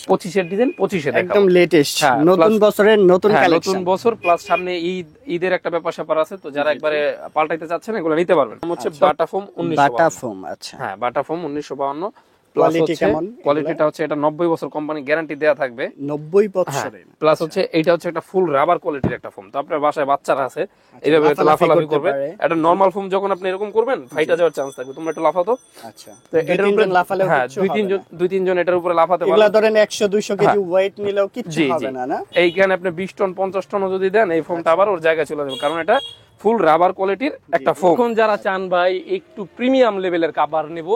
25 এর ডিজাইন 25 এ একদম লেটেস্ট নতুন বছরের নতুন কালেকশন, নতুন বছর প্লাস সামনে ঈদের একটা ব্যাপার স্যাপার আছে, তো যারা একবারে পাল্টাইতে চাচ্ছেন এগুলো নিতে পারবেন। হচ্ছে বাটা ফোম 1952। বাটা ফোম, আচ্ছা হ্যাঁ, বাটা ফোম 1952। কোয়ালিটি কেমন? কোয়ালিটিটা হচ্ছে এটা 90 বছর কোম্পানি গ্যারান্টি দেয়া থাকবে। 90 বছরের প্লাস হচ্ছে এইটা হচ্ছে একটা ফুল রাবার কোয়ালিটির একটা ফোম। তো আপনার বাসায় বাচ্চারা আছে, এইভাবে তো লাফালাফি করবে। এটা নরমাল ফোম যখন আপনি এরকম করবেন ফাইটা যাওয়ার চান্স থাকবে। তোমরা একটু লাফাও তো। আচ্ছা, তো এটার উপরে লাফালে হ্যাঁ, দুই তিনজন এটার উপরে লাফাতে পারবে। এগুলা ধরেন 100 200 কেজি ওয়েট নিলেও কিছু হবে না। না, এইখানে আপনি 20 টন 50 টনও যদি দেন এই ফোমটা আবার ওর জায়গায় চলে যাবে, কারণ এটা ফুল রাবার কোয়ালিটির একটা ফোম। এখন যারা চান ভাই একটু প্রিমিয়াম লেভেলের কাভার নেব,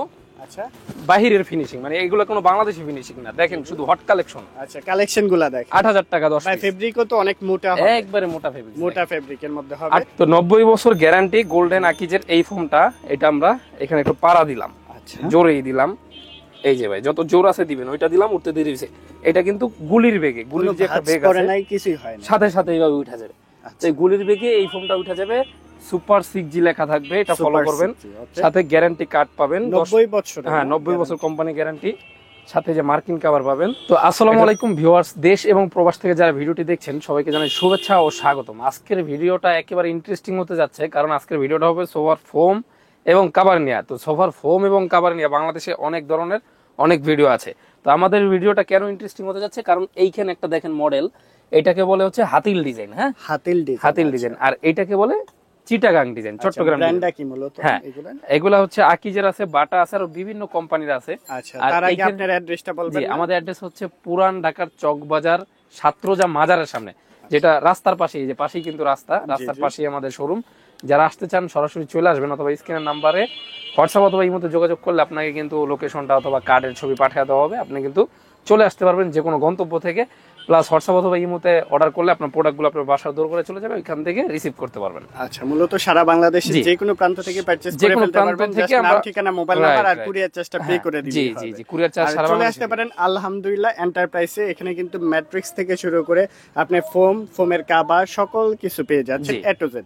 আচ্ছা বাহিরের ফিনিশিং, মানে এগুলো কোনো বাংলাদেশি ফিনিশিং না, দেখেন শুধু হট কালেকশন। আচ্ছা, কালেকশনগুলো দেখেন 8000 টাকা 10 ভাই। ফেব্রিকও তো অনেক মোটা হবে, একবারে মোটা ফেব্রিক, মোটা ফেব্রিকের মধ্যে হবে। তো 90 বছর গ্যারান্টি গোল্ডেন আকিজের এই ফোমটা, এটা আমরা এখানে একটু পাড়া দিলাম, আচ্ছা জোরেই দিলাম। এই যে ভাই যত জোর আছে দিবেন, ওইটা দিলাম, উঠতে দেরি হইছে। এটা কিন্তু গুলির বেগে, গুলির যে একটা বেগ আছে নাই, কিছুই হয় না, সাথে সাথে এইভাবে উঠা যাবে। এই গুলির বেগে এই ফোমটা উঠা যাবে। সুপার 6G লেখা থাকবে, এটা ফলো করবেন। সাথে গ্যারান্টি কার্ড পাবেন 90 বছর। হ্যাঁ, 90 বছর কোম্পানি গ্যারান্টি, সাথে যে মার্কিন কভার পাবেন। তো আসসালামু আলাইকুম ভিউয়ার্স, দেশ এবং প্রবাস থেকে যারা ভিডিওটি দেখছেন সবাইকে জানাই শুভেচ্ছা ও স্বাগতম। আজকের ভিডিওটা একেবারে ইন্টারেস্টিং হতে যাচ্ছে, কারণ আজকের ভিডিওটা হবে সোফার ফোম এবং কভার নিয়ে। তো সোফার ফোম এবং কভার নিয়ে বাংলাদেশে অনেক ধরনের অনেক ভিডিও আছে। তো আমাদের ভিডিওটা কেন ইন্টারেস্টিং হতে যাচ্ছে, কারণ এইখানে একটা দেখেন মডেল, এটাকে বলে হচ্ছে হাতিল ডিজাইন। হ্যাঁ, হাতিল ডিজাইন। আর এটাকে বলে চিটাগাং ডিজাইন, চট্টগ্রাম ব্র্যান্ডটা কি মূলত? হ্যাঁ, এগুলা হচ্ছে আকিজের আছে, বাটা আছে, আর বিভিন্ন কোম্পানির আছে। আচ্ছা, তার আগে আপনার অ্যাড্রেসটা বলবেন। জি, আমাদের অ্যাড্রেস হচ্ছে পুরান ঢাকার চকবাজার ছাত্রজা মাজারের সামনে, যেটা রাস্তার পাশেই, যে পাশেই কিন্তু রাস্তার পাশেই আমাদের শোরুম। যারা আসতে চান সরাসরি চলে আসবেন, অথবা স্ক্রিনের নাম্বারে হোয়াটসঅ্যাপ অথবা ইমোতে যোগাযোগ করলে আপনাকে কিন্তু লোকেশনটা অথবা কার্ডের ছবি পাঠিয়ে দেওয়া হবে। আপনি কিন্তু চলে আসতে পারবেন যে কোনো গন্তব্য থেকে। প্লাস হোয়াটসঅ্যাপ অথবা ইমোতে অর্ডার করলে আপনার প্রোডাক্টগুলো আপনার বাসার দূর করে চলে যাবে, ওইখান থেকে রিসিভ করতে পারবেন। আচ্ছা, মূলত সারা বাংলাদেশে যে কোনো প্রান্ত থেকে পারচেজ করে ফেলতে পারবেন। জাস্ট নাম, ঠিকানা, মোবাইল নাম্বার আর কুরিয়ার চার্জটা পে করে দিবেন। জি, কুরিয়ার চার্জ সারা চলে আসতে পারেন আলহামদুলিল্লাহ এন্টারপ্রাইজে। এখানে কিন্তু ম্যাট্রিক্স থেকে শুরু করে আপনি ফোমের কভার সকল কিছু পেয়ে যাচ্ছেন, এ টু জেড।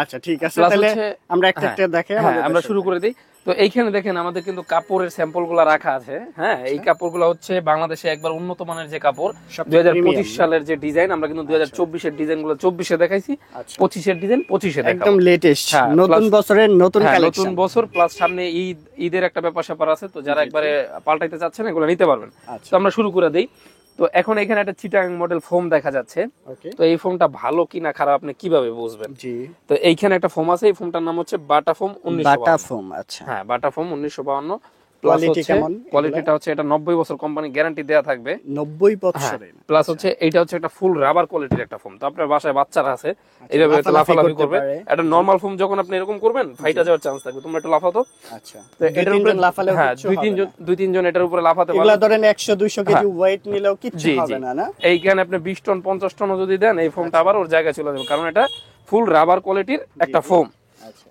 আচ্ছা, ঠিক আছে, তাহলে আমরা একটা দেখাই। আমরা শুরু করে দিই। তো এইখানে দেখেন আমাদের কিন্তু কাপড়ের স্যাম্পল গুলা রাখা আছে। হ্যাঁ, এই কাপড়গুলো হচ্ছে বাংলাদেশে একবার উন্নত মানের যে কাপড়। 2025 সালের যে ডিজাইন, আমরা কিন্তু 2024 এর ডিজাইন গুলো 24 এ দেখাইছি, 25 এর ডিজাইন 25 এ দেখাবো। একদম লেটেস্ট নতুন বছরের নতুন কালেকশন, নতুন বছর প্লাস সামনে ঈদের একটা ব্যাপার স্যাপার আছে, তো যারা একবারে পাল্টাইতে চাচ্ছেন এগুলো নিতে পারবেন। তো আমরা শুরু করে দেই। তো এখন এখানে একটা চিটাগাং মডেল ফোম দেখা যাচ্ছে। তো এই ফোমটা ভালো কিনা খারাপ আপনি কিভাবে বুঝবেন? তো এইখানে একটা ফোম আছে, এই ফোমটার নাম হচ্ছে বাটা ফোম 1952। আচ্ছা, হ্যাঁ, বাটা ফোম 1952। কোয়ালিটি কেমন? কোয়ালিটিটা হচ্ছে এটা 90 বছর কোম্পানি গ্যারান্টি দেয়া থাকবে। 90 বছরের। প্লাস হচ্ছে এইটা হচ্ছে একটা ফুল রাবার কোয়ালিটির একটা ফোম। তো আপনার বাসায় বাচ্চারা আছে, এইভাবে তো লাফালাফি করবে। এটা নরমাল ফোম যখন আপনি এরকম করবেন ফাইটা যাওয়ার চান্স থাকবে। তোমরা একটু লাফাও তো। আচ্ছা, তো এটার উপরে লাফালে হ্যাঁ, দুই তিনজন এটার উপরে লাফাতে পারবে। এগুলা ধরেন 100 200 কেজি ওয়েট নিলেও কিছু হবে না। না, এইখানে আপনি 20 টন 50 টনও যদি দেন এই ফোমটা আবার ওর জায়গায় চলে যাবে, কারণ এটা ফুল রাবার কোয়ালিটির একটা ফোম।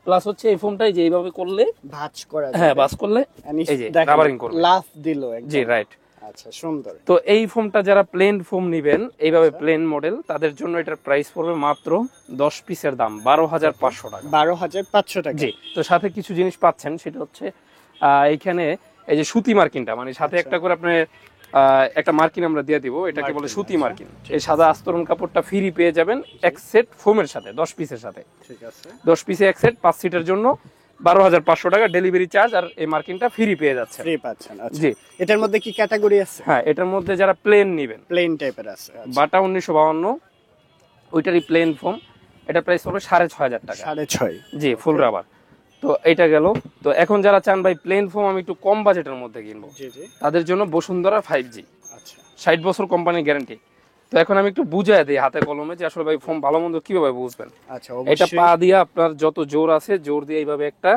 প্লাস হচ্ছে এই ফোমটাই যে এইভাবে করলে ভাঁজ করা যায়। হ্যাঁ, ভাঁজ করলে এই যে রাবারিং করবে, লাফ দিল একদম। জি, রাইট। আচ্ছা, সুন্দর। তো এই ফোমটা যারা প্লেন ফোম নেবেন, এইভাবে প্লেন মডেল, তাদের জন্য এটার প্রাইস পড়বে মাত্র 10 পিসের দাম 12,500 টাকা। 12,500 টাকা। জি, তো সাথে কিছু জিনিস পাচ্ছেন, সেটা হচ্ছে এইখানে এই যে সুতি মার্কিনটা, মানে সাথে একটা করে আপনি একটা মার্কিন আমরা দিয়ে দিব, এটাকে বলে সুতি মার্কিন। এই সাদা আস্তরণ কাপড়টা ফ্রি পেয়ে যাবেন এক সেট ফোমের সাথে, 10 পিসের সাথে। ঠিক আছে, 10 পিসে এক সেট 5 সিটের জন্য 12,500 টাকা ডেলিভারি চার্জ, আর এই মার্কিনটা ফ্রি পেয়ে যাচ্ছে। ফ্রি পাচ্ছেন। আচ্ছা, জি। এটার মধ্যে কি ক্যাটাগরি আছে? হ্যাঁ, এটার মধ্যে যারা প্লেন নেবেন, প্লেন টাইপের আছে। বাটা 1952, ওইটারই প্লেন ফোম, এটা প্রাইস পড়বে 6,500 টাকা। 6.5? জি, ফুল রাবার। তো এইটা গেল। তো এখন যারা চান ভাই প্লেন ফোম আমি একটু কম বাজেটের মধ্যে কিনবো, তাদের জন্য বসুন্ধরা 5G, 60 বছর কোম্পানির গ্যারান্টি। তো এখন আমি একটু বুঝাই দিই হাতে কলমে যে আসলে ভাই ফোম ভালো মন্দ কিভাবে বুঝবেন। আচ্ছা, এটা পা দিয়ে আপনার যত জোর আছে জোর দিয়ে এইভাবে একটা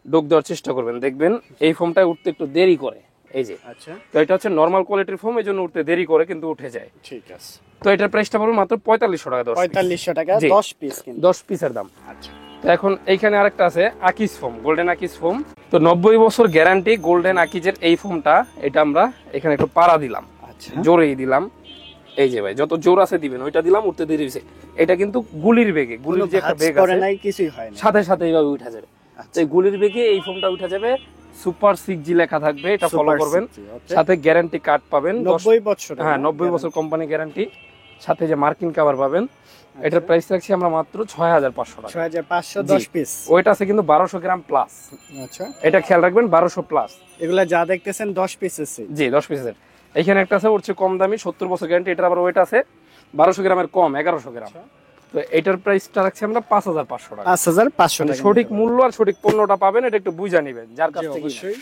ডোক দেওয়ার চেষ্টা করবেন, দেখবেন এই ফোমটা উঠতে একটু দেরি করে। এই যে, আচ্ছা, তো এটা হচ্ছে নরমাল কোয়ালিটির ফোম, এই জন্য উঠতে দেরি করে কিন্তু উঠে যায়। ঠিক আছে। তো এটার প্রাইসটা পড়বে মাত্র 4500 টাকা। 4500 টাকা 10 পিস কিনতে, 10 পিসের দাম। আচ্ছা, তো এখন এইখানে আরেকটা আছে Akij foam, golden Akij foam. তো 90 বছর গ্যারান্টি গোল্ডেন আকিজের এই ফোমটা, এটা আমরা এখানে একটু পাড়া দিলাম, আচ্ছা, জোরেই দিলাম। এই যে ভাই যত জোর আছে দিবেন, ওইটা দিলাম, উঠতে দেরি হইছে। এটা কিন্তু গুলির বেগে, গুলির যে একটা বেগ আছে, নাই, কিছুই হয় না, সাথে সাথে এইভাবে উঠা যাবে। তো এই গুলির বেগে এই ফোমটা উঠা যাবে। সুপার 6G লেখা থাকবে, এটা ফলো Super করবেন। 6G, okay। সাথে গ্যারান্টি কার্ড পাবেন 90 বছর। হ্যাঁ 90 বছর কোম্পানি গ্যারান্টি, সাথে যে মার্কিন কভার পাবেন। এটার প্রাইস রাখছি আমরা মাত্র 6500 টাকা। 6500 10 পিস। ওয়েট আছে কিন্তু 1200 গ্রাম প্লাস। আচ্ছা, এটা খেয়াল রাখবেন 1200 প্লাস। এগুলা যা দেখতেছেন 10 পিসের সেট। জি 10 পিসের। এখানে একটা আছে ওর চেয়ে কম দামি 70 বছর গ্যারান্টি, এটার আবার ওয়েট আছে 1200 গ্রামের কম 1100 গ্রাম। তো এটার প্রাইসটা রাখছি আমরা 5500 টাকা। 5500 টাকা। সঠিক মূল্য আর সঠিক পণ্যটা পাবেন, এটা একটু বুঝা নেবেন যার কাছ থেকে। অবশ্যই।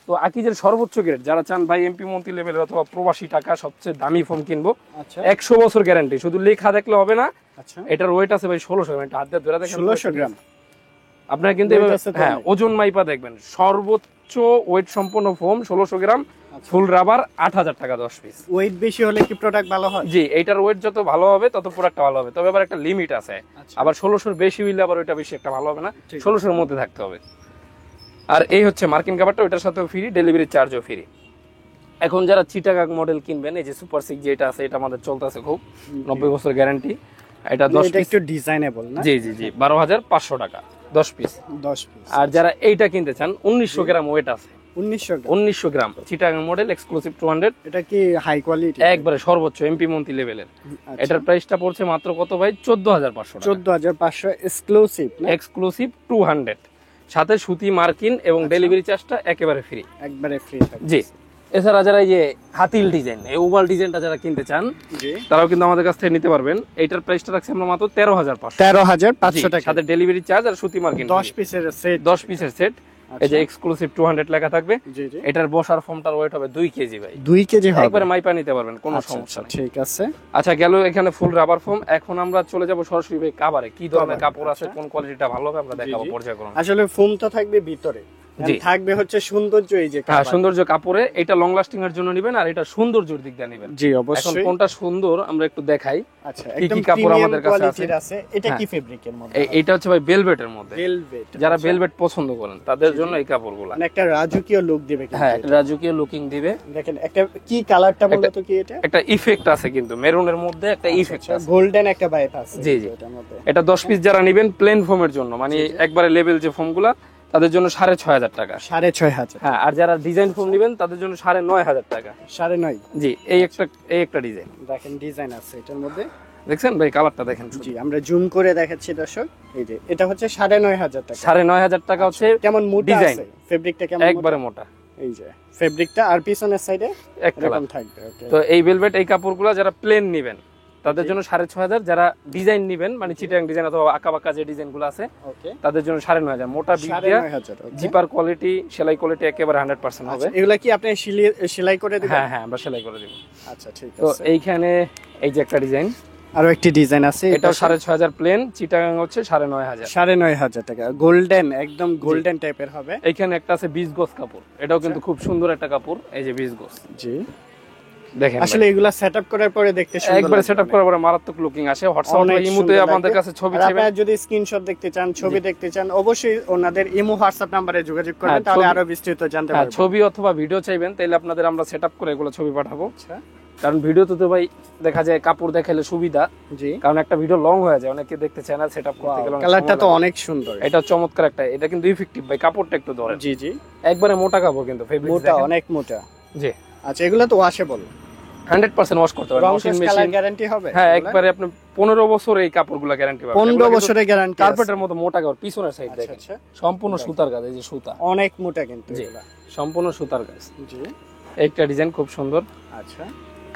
তো আকিজের সর্বোচ্চ গ্রেড যারা চান ভাই এমপি মন্ত্রী লেভেলের অথবা প্রবাসী টাকা সবচেয়ে দামি ফোন কিনবো, আচ্ছা 100 বছর গ্যারান্টি, শুধু লেখা দেখলে হবে না। আচ্ছা, এটার ওয়েট আছে ভাই 1600 গ্রাম, এটা হাত দিয়ে ধরে দেখেন 1600 গ্রাম। আপনারা কিন্তু Weight আছে তো হ্যাঁ অনেক। ওজন মাইপা দেখবেন, সর্বোচ্চ ওয়েট সম্পন্ন ফোম 1600 গ্রাম, আচ্ছা। ফুল রাবার 8000 টাকা 10 পিস। ওয়েট বেশি হলে কি প্রোডাক্ট ভালো হয়? জি এইটার ওয়েট যত ভালো হবে তত প্রোডাক্টটা ভালো হবে, তবে আবার একটা লিমিট আছে। আচ্ছা। আবার 1600 বেশি হইলে আবার ওইটা বেশি একটা ভালো হবে না, ঠিক আছে। 1600 এর মধ্যে থাকতে হবে। আর এই হচ্ছে মার্কিন কাভারটা, ওইটার সাথেও ফ্রি, ডেলিভারি চার্জও ফ্রি। এখন যারা চিটাগাং মডেল কিনবেন, এই যে সুপার 6 যেটা আছে, এটা আমাদের চলতেছে খুব, 90 বছর গ্যারান্টি। এটা 10 এটা পিস, একটু ডিজাইনেবল না? জি জি জি 12500 টাকা 10 পিস। 10 পিস। আর যারা এইটা কিনতে চান 1900 গ্রাম ওয়েট আছে, 1900 গ্রাম। 1900 গ্রাম চিটাগাং মডেল এক্সক্লুসিভ 200, এটা কি হাই কোয়ালিটি? একবারে সর্বোচ্চ এমপি মন্ত্রী লেভেলের। এটার প্রাইসটা পড়ছে মাত্র কত ভাই? 14500 টাকা। 14500 এক্সক্লুসিভ না? এক্সক্লুসিভ 200, সাথে সুতি মার্কিন এবং ডেলিভারি চার্জটা একেবারে ফ্রি। একবারে ফ্রি থাকবে। জি। এছাড়া যারা এই যে হাতিল ডিজাইন, এই ওভাল ডিজাইনটা যারা কিনতে চান, জি, তারাও কিন্তু আমাদের কাছ থেকে নিতে পারবেন। এইটার প্রাইসটা রাখছি আমরা মাত্র 13500, 13500 টাকা। সাথে ডেলিভারি চার্জ আর সুতি মার্কিন 10 পিসের সেট। 10 পিসের সেট। এই যে এক্সক্লুসিভ 200 লেখা থাকবে। জি জি। এটার বসার ফোমটার ওয়েট হবে 2 কেজি ভাই। 2 কেজি হবে। একবারে মাইপা নিতে পারবেন, কোনো আচ্ছা, সমস্যা নেই। ঠিক আছে। আচ্ছা গেল এখানে ফুল রাবার ফোম। এখন আমরা চলে যাব সরাসরি ভাই কাভারে, কি ধরনের কাপড় আছে, কোন কোয়ালিটিটা ভালো হবে আমরা দেখাবো পর্যায়ক্রমে। আসলে ফোম তো থাকবে ভিতরে, জি। থাকবে হচ্ছে সৌন্দর্য, এই যে হ্যাঁ সৌন্দর্য কাপড়ে, এটা লং লাস্টিং এর জন্য নেবেন আর এটা সৌন্দর্যের দিক দিয়ে নেবেন। জি এখন অবশ্যই। কোনটা সুন্দর আমরা একটু দেখাই। আচ্ছা, কি একদম কি কাপড় প্রিমিয়াম আমাদের কাছে কোয়ালিটির আছে। আছে। এটা কি হ্যাঁ। ফেব্রিকের মধ্যে? এইটা হচ্ছে ভাই ভেলভেটের মধ্যে। ভেলভেট। যারা ভেলভেট পছন্দ করেন তাদের জন্য এই কাপড়গুলো। মানে একটা রাজকীয় লুক দিবে কিন্তু। হ্যাঁ এটা। রাজকীয় লুকিং দিবে। দেখেন একটা কি কালারটা বলতো কি এটা? একটা ইফেক্ট আছে কিন্তু মেরুনের মধ্যে একটা ইফেক্ট আছে। গোল্ডেন একটা ভাইব আছে জি, জি। এটার মধ্যে। এটা 10 পিস যারা নেবেন প্লেন ফোমের জন্য, মানে একবারে লেভেল যে ফোমগুলা, তাদের জন্য 6500 টাকা। 6500। হ্যাঁ আর যারা ডিজাইন ফোম নেবেন তাদের জন্য 9500 টাকা। 9.5। জি এই একটা ডিজাইন দেখেন ডিজাইন আছে এটার মধ্যে। দেখছেন ভাই, কালারটা দেখেন। জি আমরা জুম করে দেখাচ্ছি দর্শক। এই যে এটা হচ্ছে 9500 টাকা। 9500 টাকা হচ্ছে কেমন মোটা ডিজাইন, আছে? ফেব্রিকটা কেমন? একবারে মোটা। এই যে ফেব্রিকটা আর পিছনের সাইডে এক কালার এরকম থাকবে। ওকে। তো এই ভেলভেট এই কাপড়গুলো যারা প্লেন নেবেন তাদের জন্য 6500, যারা ডিজাইন নেবেন মানে চিটাং ডিজাইন অথবা আঁকাবাঁকা যে ডিজাইনগুলো আছে ওকে। তাদের জন্য 9500। মোটা বিট দিয়া 9500। ওকে। জিপার কোয়ালিটি, সেলাই কোয়ালিটি একেবারে 100% হবে। এগুলা কি আপনি সেলাই করে দিবেন? হ্যাঁ হ্যাঁ আমরা সেলাই করে দিব। আচ্ছা ঠিক তো আছে। এইখানে এই যে একটা ডিজাইন, আরো একটি ডিজাইন আছে। এটাও 6500 প্লেন, চিটাগাং হচ্ছে 9500। 9500 টাকা। গোল্ডেন, একদম গোল্ডেন টাইপের হবে। এইখানে একটা আছে 20 গজ কাপড়, এটাও কিন্তু খুব সুন্দর একটা কাপড়। এই যে 20 গজ, জি দেখেন আসলে এগুলা সেটআপ করার পরে দেখতে সুন্দর একবারে লাগবে। সেটআপ করার পরে মারাত্মক লুকিং আসে। হোয়াটসঅ্যাপ অনেক ইমোতে সুন্দর আমাদের লাগবে। কাছে ছবি আর চাইবেন। আপনারা যদি স্ক্রিনশট দেখতে চান, ছবি দেখতে চান, অবশ্যই ওনাদের ইমো হোয়াটসঅ্যাপ নম্বরে যোগাযোগ করবেন, হ্যাঁ, তাহলে ছবি- আরো বিস্তারিত জানতে হ্যাঁ পারবেন। ছবি অথবা ভিডিও চাইবেন তাহলে আপনাদের আমরা সেটআপ করে এগুলো ছবি পাঠাবো। আচ্ছা কারণ ভিডিওতে তো ভাই দেখা যায় কাপড় দেখাইলে সুবিধা, জি। কারণ একটা ভিডিও লং হয়ে যায়, অনেকে দেখতে চায় না, সেটআপ করতে গেলে অনেক কালারটা সময় তো লাগে। অনেক সুন্দর। এটা চমৎকার একটা, এটা কিন্তু ইফেক্টিভ ভাই, কাপড়টা একটু ধরে জি জি। একবারে মোটা কাপড় কিন্তু ফেব্রিক মোটা, অনেক মোটা। জি আচ্ছা এগুলা তো ওয়াশেবল, 100% ওয়াশ করতে পারবেন, রং ওয়াশিং কালার মেশিন। গ্যারান্টি হবে? হ্যাঁ একবারে আপনি 15 বছর এই কাপড়গুলো গ্যারান্টি পাবেন। 15 বছরের গ্যারান্টি। কার্পেটের মতো মোটা কাপড়, পিছনের সাইড আচ্ছা দেখেন আচ্ছা, সম্পূর্ণ সুতার কাজ, এই যে সুতা অনেক মোটা কিন্তু জি এগুলা। সম্পূর্ণ সুতার কাজ। জি একটা ডিজাইন খুব সুন্দর, আচ্ছা।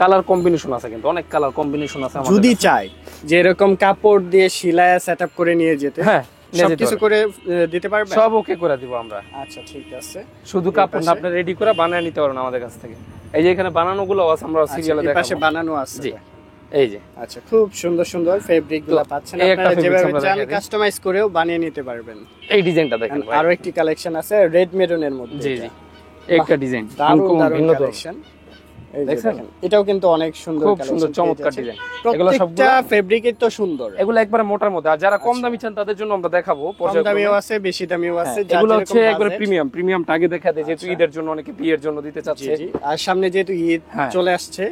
কালার কম্বিনেশন আছে কিন্তু অনেক কালার কম্বিনেশন আছে আমাদের যদি কাছে। চাই যে এরকম কাপড় দিয়ে সিলাই সেটআপ করে নিয়ে যেতে, হ্যাঁ নিয়ে যেতে সবকিছু পারবেন। করে দিতে পারবেন? সব ওকে করে দিব আমরা। আচ্ছা ঠিক আছে। শুধু কাপড় না, আপনি রেডি করে বানিয়ে নিতে পারেন আমাদের কাছ থেকে। এই যে এখানে বানানোগুলো আছে, আমরা সিরিয়ালে আচ্ছা, এই পাশে দেখাবো। বানানো আছে। জি এই যে আচ্ছা খুব সুন্দর সুন্দর ফেব্রিক গুলো পাচ্ছেন, এই একটা আপনারা fabrics যেভাবে আমরা চান দেখাই দিই। কাস্টমাইজ করেও বানিয়ে নিতে পারবেন। এই ডিজাইনটা দেখেন ভাই। আরো একটি কালেকশন আছে রেড মেরুনের মধ্যে। জি জি একটা ডিজাইন দারুণ ভিন্ন দারুণ ধরনের। কালেকশন। এই যে দেখছেন? দেখেন, এটাও কিন্তু অনেক সুন্দর খুব collection সুন্দর পেয়ে চমৎকার যাচ্ছেন। ডিজাইন। এগুলো প্রত্যেকটা সবগুলো ফেব্রিকই তো সুন্দর। এগুলো একবারে মোটার মধ্যে। আর যারা কম দামি চান তাদের জন্য আমরা দেখাবো কম পর্যায়ক্রমে। দামিও আছে, বেশি দামিও আছে, যার এগুলো যেরকম হচ্ছে একবারে budget। প্রিমিয়াম, প্রিমিয়ামটা আগে দেখা দেয়, যেহেতু আচ্ছা। ঈদের জন্য অনেকে বিয়ের জন্য দিতে জি চাচ্ছে। জি। আর সামনে যেহেতু ঈদ হ্যাঁ। চলে আসছে,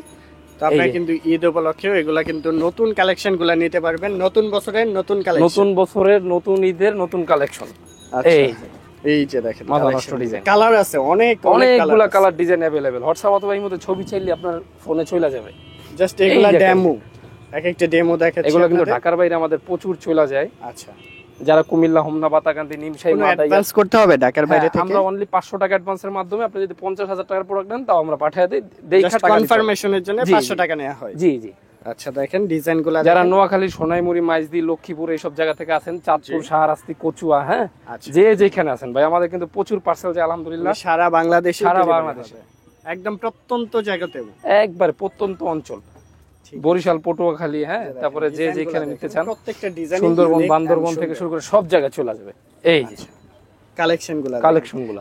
তো আপনারা এই যে। কিন্তু ঈদ উপলক্ষেও এগুলা কিন্তু নতুন কালেকশন গুলা নিতে পারবেন। নতুন বছরের নতুন কালেকশন। নতুন বছরের নতুন ঈদের নতুন কালেকশন। আচ্ছা। এই যে এই যে দেখেন মাথা নষ্ট ডিজাইন, কালার আছে অনেকগুলা কালার ডিজাইন अवेलेबल। হোয়াটসঅ্যাপ অথবা এই মধ্যে ছবি চাইলে আপনার ফোনে চলে যাবে। জাস্ট এগুলা ডেমো, এক একটা ডেমো দেখাচ্ছি। এগুলো কিন্তু ঢাকার বাইরে আমাদের প্রচুর চলে যায়। আচ্ছা, যারা কুমিল্লা, হোমনা, বাতাকান্দি, নিমশাই, মাদাইয়া অ্যাডভান্স করতে হবে ঢাকার বাইরে থেকে? আমরা অনলি 500 টাকা অ্যাডভান্সের মাধ্যমে, আপনি যদি 50,000 টাকার প্রোডাক্ট নেন তাও আমরা পাঠিয়ে দেই, দেখা টাকা কনফার্মেশনের জন্য 500 টাকা নেওয়া হয়। জি জি। আচ্ছা দেখেন ডিজাইনগুলো, যারা নোয়াখালী, সোনাইমুড়ি, মাইজদি, লক্ষ্মীপুর এইসব জায়গা থেকে আছেন, চাঁদপুর, শাহরাস্তি, কচুয়া, হ্যাঁ যে যেখানে আছেন ভাই, আমাদের কিন্তু প্রচুর পার্সেল যায় আলহামদুলিল্লাহ, সারা বাংলাদেশে, সারা বাংলাদেশে, একদম প্রত্যন্ত জায়গাতেও, একবারে প্রত্যন্ত অঞ্চল, বরিশাল, পটুয়াখালী, হ্যাঁ তারপরে যে যেখানে নিতে চান, প্রত্যেকটা ডিজাইন, সুন্দরবন, বান্দরবন থেকে শুরু করে সব জায়গায় চলে যাবে। এই যে কালেকশনগুলো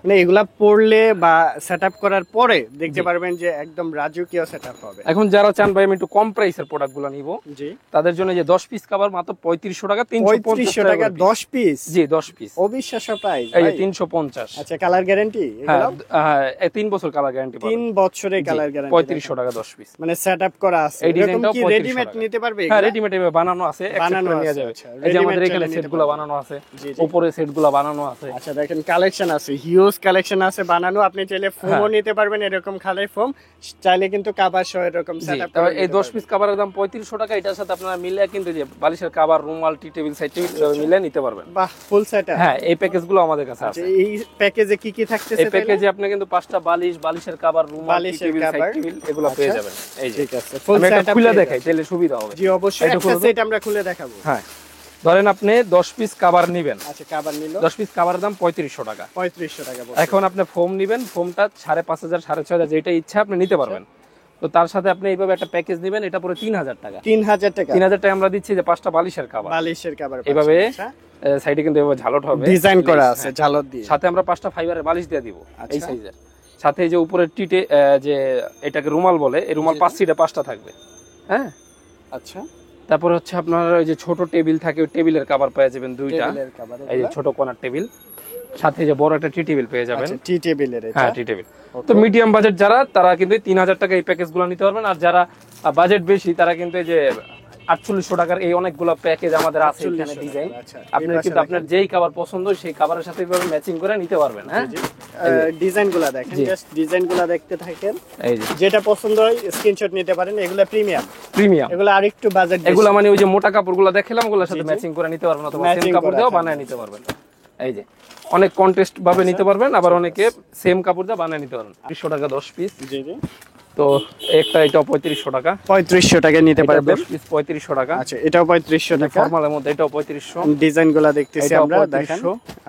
মানে এগুলা পড়লে বা সেটআপ করার পরে দেখতে পারবেন যে একদম রাজকীয় সেটআপ হবে। এখন যারা চান ভাই আমি একটু কম প্রাইসের প্রোডাক্টগুলো নিব, জি তাদের জন্য যে 10 পিস কভার মাত্র 3500 টাকা, 350 টাকা 10 পিস, জি 10 পিস, অবিশ্বাস্য প্রাইস, এই 350। আচ্ছা, কালার গ্যারান্টি? হ্যাঁ 3 বছর কালার গ্যারান্টি পাবেন, 3 বছরের কালার গ্যারান্টি, 3500 টাকা 10 পিস, মানে সেটআপ করা আছে। এরকম কি রেডিমেড নিতে পারবে? হ্যাঁ রেডিমেড বানানো আছে, বানানো নিয়ে যাবে। এই যে আমাদের এখানে সেটগুলো বানানো আছে, উপরে সেটগুলো বানানো আছে। আচ্ছা দেখেন কালেকশন আছে, হিউজ কালেকশন আছে বানানো। আপনি চাইলে ফোমও নিতে পারবেন, এরকম খালের ফোম, চাইলে কিন্তু কভার সহ এরকম সেটআপ করে। এই 10 পিস কভারের দাম 3500 টাকা। এটার সাথে আপনারা মিলে কিন্তু যে বালিশের কভার, রুমাল, টি টেবিল, সাইড টেবিল মিলে নিতে পারবেন। বাহ, ফুল সেটআপ। হ্যাঁ এই প্যাকেজগুলো আমাদের কাছে আছে। এই প্যাকেজে কি কি থাকতেছে? এই প্যাকেজে আপনি কিন্তু 5টা বালিশ, বালিশের কভার, রুমাল, টি টেবিল, সাইড টেবিল এগুলো পেয়ে যাবেন। এই যে ঠিক আছে, ফুল সেটআপ খুলে দেখাই তাহলে সুবিধা হবে। জি অবশ্যই, একটা সেট আমরা খুলে দেখাবো। হ্যাঁ ধরেন আপনি 10 পিস কভার নেবেন। আচ্ছা, কভার নিলো 10 পিস কভারের দাম 3500 টাকা। 3500 টাকা। এখন আপনি ফোম নেবেন, ফোমটা 5500 6500 যেটা ইচ্ছা আপনি নিতে পারবেন। তো তার সাথে আপনি এইভাবে একটা প্যাকেজ নেবেন, এটা পুরো 3000 টাকা। 3000 টাকা 3000 টাকা আমরা দিচ্ছি যে 5টা বালিশের কভার, বালিশের কভার এইভাবে সাইডে কিন্তু এভাবে ঝালট হবে, ডিজাইন করা আছে ঝালট দিয়ে। সাথে আমরা 5টা ফাইবারের বালিশ দিয়ে দিব এই সাইজের। সাথে এই যে উপরের টিটে যে এটাকে রুমাল বলে, এই রুমাল 5 সিটে 5টা থাকবে। হ্যাঁ আচ্ছা, তারপর হচ্ছে আপনার ওই যে ছোট টেবিল থাকে, ওই টেবিলের কভার পেয়ে যাবেন 2টা, এই যে ছোট কোণার টেবিল, সাথে যে বড় একটা টি টেবিল পেয়ে যাবেন। আচ্ছা, টি টেবিলের এটা? হ্যাঁ টি টেবিল। তো মিডিয়াম বাজেট যারা, তারা কিন্তু 3000 টাকা এই প্যাকেজগুলো নিতে পারবেন। আর যারা বাজেট বেশি তারা কিন্তু এই যে 4800 টাকার এই অনেকগুলো প্যাকেজ আমাদের আছে এখানে ডিজাইন। আপনার কিন্তু আপনার যেই কভার পছন্দ সেই কভারের সাথে এইভাবে ম্যাচিং করে নিতে পারবেন। হ্যাঁ ডিজাইনগুলো দেখেন, জাস্ট ডিজাইনগুলো দেখতে থাকেন, এই যে যেটা পছন্দ হয় স্ক্রিনশট নিতে পারেন। এগুলো প্রিমিয়াম, এগুলো আরেকটু বাজেট, এগুলো মানে ওই যে মোটা কাপড়গুলো দেখালাম, ওগুলোর সাথে ম্যাচিং করে নিতে পারবেন, অথবা সেম কাপড় দিয়েও বানায় নিতে পারবেন। এই যে অনেক কন্টেস্ট ভাবে নিতে পারবেন, আবার অনেকে সেম কাপড় দিয়ে বানায় নিতে পারবেন। 200 টাকা 10 পিস। জি জি। তো একটা এটা 3500 টাকা। 3500 টাকা নিতে পারবেন 10 পিস 3500 টাকা। আচ্ছা, এটাও 3500 টাকা। ফরমালের মধ্যে এটাও 3500। ডিজাইনগুলো দেখতেছি আমরা, দেখেন।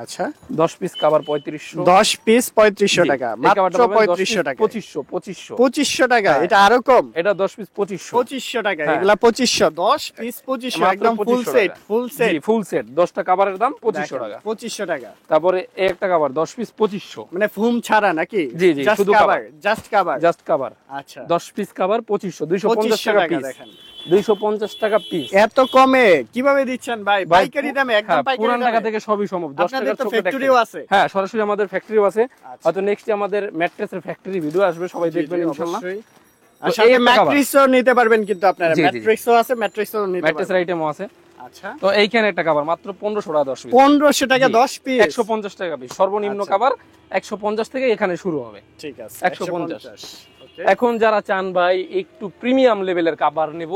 আচ্ছা, 10 পিস কভার 3500। 10 পিস 3500 টাকা, মাত্র 3500 টাকা। 2500 টাকা, এটা আরো কম। এটা 10 পিস 2500 টাকা। এগুলা 2500, 10 পিস 2500, একদম ফুল সেট। জি ফুল সেট 10টা কভারের দাম 2500 টাকা। 2500 টাকা। তারপরে এই একটা কভার 10 পিস 2500, মানে ফুম ছাড়া নাকি? জি জি, শুধু কভার, জাস্ট কভার। আচ্ছা 10 পিস কভার 2500, 250 টাকা পিস। দেখেন 250 টাকা পিস। এত কমে কিভাবে দিচ্ছেন ভাই? পাইকারি দামে, একদম পাইকারি দামে। পুরান ঢাকা থেকে সবই সম্ভব। 10 টাকার ছোট ফ্যাক্টরিও আছে। হ্যাঁ সরাসরি আমাদের ফ্যাক্টরিও আছে। হয়তো নেক্সট আমাদের ম্যাট্রেসের ফ্যাক্টরি ভিডিও আসবে, সবাই দেখবেন ইনশাআল্লাহ। আচ্ছা, এই ম্যাট্রেসও নিতে পারবেন কিন্তু আপনারা, ম্যাট্রেসও আছে, ম্যাট্রেসও নিতে পারবেন, ম্যাট্রেসের আইটেমও আছে। আচ্ছা, তো এইখানে একটা কভার মাত্র 1500 টাকা 10 পিস। 1500 টাকা 10 পিস, 150 টাকা পিস। সর্বনিম্ন কভার 150 থেকে এখানে শুরু হবে। ঠিক আছে, 150। এখন যারা চান ভাই একটু প্রিমিয়াম লেভেলের কভার নেব,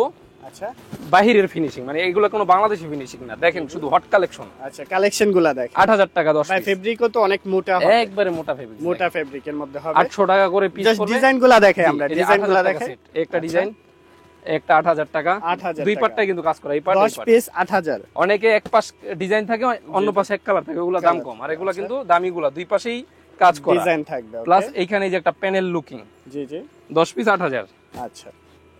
আচ্ছা বাহিরের ফিনিশিং, মানে এগুলো কোনো বাংলাদেশি ফিনিশিং না, দেখেন শুধু হট কালেকশন। আচ্ছা, কালেকশনগুলো দেখেন। 8000 টাকা 10 ভাই, ফেব্রিকও তো অনেক মোটা হবে, একবারে মোটা ফেব্রিক, মোটা ফেব্রিকের মধ্যে হবে। 800 টাকা করে পিস জাস্ট পড়বে। ডিজাইনগুলো দেখে আমরা, ডিজাইনগুলো দেখে। একটা ডিজাইন, একটা 8000 টাকা। 8000 দুই পাটটাই কিন্তু কাজ করা, এই পাট 10 পিস 8000। অনেকে এক পাশ ডিজাইন থাকে, অন্য পাশে এক কালার থাকে, ওগুলো দাম কম। আর এগুলো কিন্তু দামিগুলো, দুই পাশেই কাজ করা ডিজাইন থাকবে। প্লাস এইখানে যে একটা প্যানেল লুকিং। জি জি। 10 পিস 8000। আচ্ছা,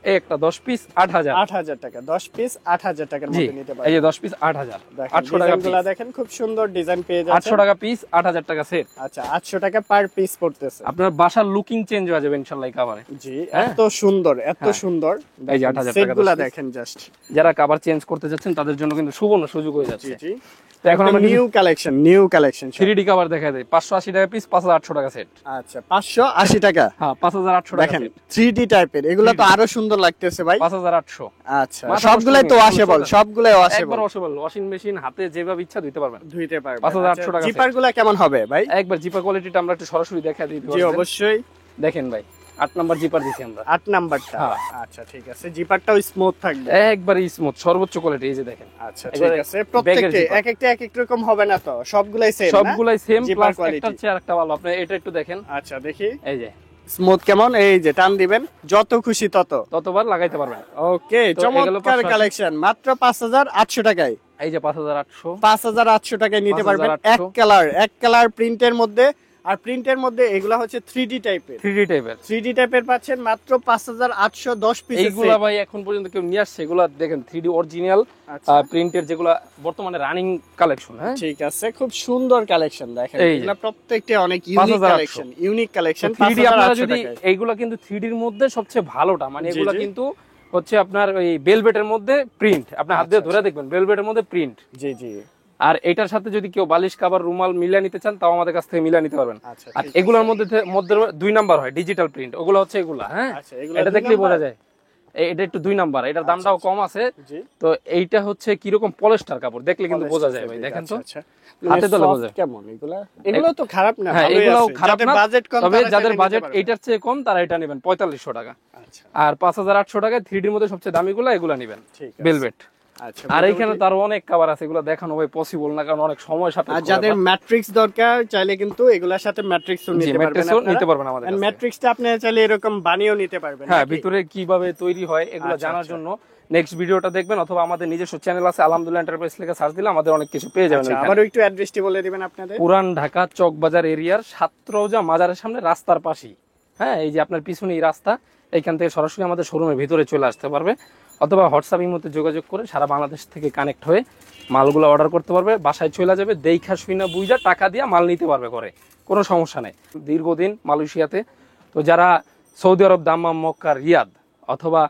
এই একটা 10 পিস 8000। 8000 টাকা, 10 পিস 8000 টাকার মধ্যে নিতে পারবেন। এই যে 10 পিস 8000। 800 টাকা পিস। দেখেন খুব সুন্দর ডিজাইন পেয়ে যাচ্ছেন। 800 টাকা পিস, 8000 টাকা সেট। আচ্ছা, 800 টাকা পার পিস পড়তেছে। আপনার বাসার লুকিং চেঞ্জ হয়ে যাবে ইনশাআল্লাহ এই কভারে। জি, এত সুন্দর, এত সুন্দর। এই যে 8000 টাকা সেটগুলো দেখেন জাস্ট। যারা কভার চেঞ্জ করতে যাচ্ছেন তাদের জন্য কিন্তু সুবর্ণ সুযোগ হয়ে যাচ্ছে। জি জি। তো এখন আমরা নিউ কালেকশন 3D কভার দেখাই দেই। 580 টাকা পিস, 5800 টাকা সেট। আচ্ছা, 580 টাকা। হ্যাঁ 5800 টাকা দেখেন 3D টাইপের, এগুলো তো আরো সুন্দর সুন্দর লাগতেছে ভাই। 5800। আচ্ছা, সবগুলাই তো ওয়াশেবল, সবগুলাই ওয়াশেবল, একবার ওয়াশেবল, ওয়াশিং মেশিন হাতে যেভাবে ইচ্ছা ধুইতে পারবেন, ধুইতে পারবেন। 5800 টাকা। জিপারগুলা কেমন হবে ভাই? একবার জিপার কোয়ালিটিটা আমরা একটু সরাসরি দেখাই দিই। জি অবশ্যই। দেখেন ভাই 8 নাম্বার জিপার দিছি আমরা। 8 নাম্বারটা, আচ্ছা ঠিক আছে। জিপারটাও স্মুথ থাকবে, একবারই স্মুথ, সর্বোচ্চ কোয়ালিটি। এই যে দেখেন। আচ্ছা ঠিক আছে। প্রত্যেকটা এক এক রকম হবে না তো, সবগুলাই সেম না? সবগুলাই সেম, প্লাস একটা চেয়ে আরেকটা ভালো। আপনি এটা একটু দেখেন। আচ্ছা দেখি, এই যে স্মুথ কেমন, এই যে টান দিবেন যত খুশি ততবার লাগাইতে পারবেন। ওকে, চমৎকার কালেকশন, মাত্র 5800 টাকায়। এই যে 5800, 5800 টাকায় নিতে পারবেন। এক কালার প্রিন্টের মধ্যে, আর প্রিন্টের মধ্যে এগুলা হচ্ছে 3D টাইপের পাচ্ছেন মাত্র 5810 পিস। এইগুলা ভাই এখন পর্যন্ত কেউ নিয়ে আসছে, এগুলা দেখেন 3D অরিজিনাল প্রিন্টের, যেগুলা বর্তমানে রানিং কালেকশন। হ্যাঁ ঠিক আছে, খুব সুন্দর কালেকশন। দেখেন এগুলা প্রত্যেকটা অনেক ইউনিক কালেকশন। 3D আপনারা যদি এইগুলা কিন্তু 3D এর মধ্যে সবচেয়ে ভালোটা, মানে এগুলা কিন্তু হচ্ছে আপনার ওই বেলভেটের মধ্যে প্রিন্ট, আপনি হাত দিয়ে ধরে দেখবেন বেলভেটের মধ্যে প্রিন্ট। জি জি। আর এটার সাথে যদি কেউ বালিশ কাভার রুমাল মিলিয়ে নিতে চান, তাও আমাদের কাছ থেকে মিলিয়ে নিতে পারবেন। আর এগুলোর মধ্যে 2 নাম্বার হয় ডিজিটাল প্রিন্ট, ওগুলো হচ্ছে এগুলা। হ্যাঁ এটা দেখলেই বোঝা যায়। এটা একটু 2 নাম্বার, এটার দামটাও কম আছে। তো এইটা হচ্ছে কিরকম পলিস্টার কাপড়, দেখলে কিন্তু বোঝা যায় ভাই। দেখেন তো হাতে তো বোঝা যায় কেমন। এগুলো তো খারাপ না, হ্যাঁ এগুলোও খারাপ না, বাজেট কম, তবে যাদের বাজেট এইটার চেয়ে কম তারা এটা নেবেন 4500 টাকা। আর 5800 টাকায় 3D এর মধ্যে সবচেয়ে দামিগুলো এগুলা নেবেন, ভেলভেট। আর এইখানে তার অনেক কভার আছে, এগুলো দেখানো ভাই পসিবল না, কারণ অনেক সময় সাপেক্ষ। আর যাদের ম্যাট্রিক্স দরকার চাইলে কিন্তু এগুলোর সাথে ম্যাট্রিক্সও নিতে পারবেন আমাদের। আর ম্যাট্রিক্সটা আপনি চাইলে এরকম বানিয়েও নিতে পারবেন। হ্যাঁ, ভিতরে কিভাবে তৈরি হয় এগুলো জানার জন্য নেক্সট ভিডিওটা দেখবেন, অথবা আমাদের নিজস্ব চ্যানেল আছে আলহামদুলিল্লাহ এন্টারপ্রাইজ লিখে সার্চ দিলে আমাদের অনেক কিছু পেয়ে যাবেন। আবারও একটু অ্যাড্রেসটি বলে দিবেন আপনাদের। পুরান ঢাকা চকবাজার এরিয়ার সাতরোজা মাজারের সামনে রাস্তার পাশেই। হ্যাঁ, এই যে আপনার পিছনে এই রাস্তা, এইখান থেকে সরাসরি আমাদের শোরুমের ভিতরে চলে আসতে পারবে, অথবা হোয়াটসঅ্যাপের মধ্যে যোগাযোগ করে সারা বাংলাদেশ থেকে কানেক্ট হয়ে মালগুলো অর্ডার করতে পারবে। বাসায় চলে যাবে, দেখা শুইনা বুঝা টাকা দিয়ে মাল নিতে পারবে করে, কোনো সমস্যা নেই। দীর্ঘদিন মালয়েশিয়াতে, তো যারা সৌদি আরব, দাম্মাম, মক্কা, রিয়াদ, অথবা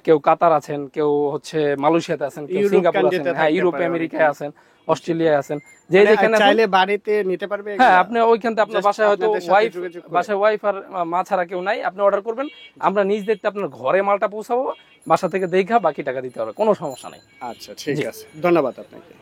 কেউ কাতার আছেন, কেউ হচ্ছে মালয়েশিয়াতে আছেন, কেউ সিঙ্গাপুর আছেন, হ্যাঁ ইউরোপে আমেরিকায় আছেন, অস্ট্রেলিয়ায় আছেন, যে যেখানে চাইলে বাড়িতে নিতে পারবে। হ্যাঁ, আপনি ওইখান থেকে আপনার বাসায় হয়তো ওয়াইফ আর মা ছাড়া কেউ নাই, আপনি অর্ডার করবেন, আমরা নিজ দেখতে আপনার ঘরে মালটা পৌঁছাবো, বাসা থেকে দেখা বাকি টাকা দিতে হবে, কোনো সমস্যা নেই। আচ্ছা ঠিক আছে, ধন্যবাদ আপনাকে।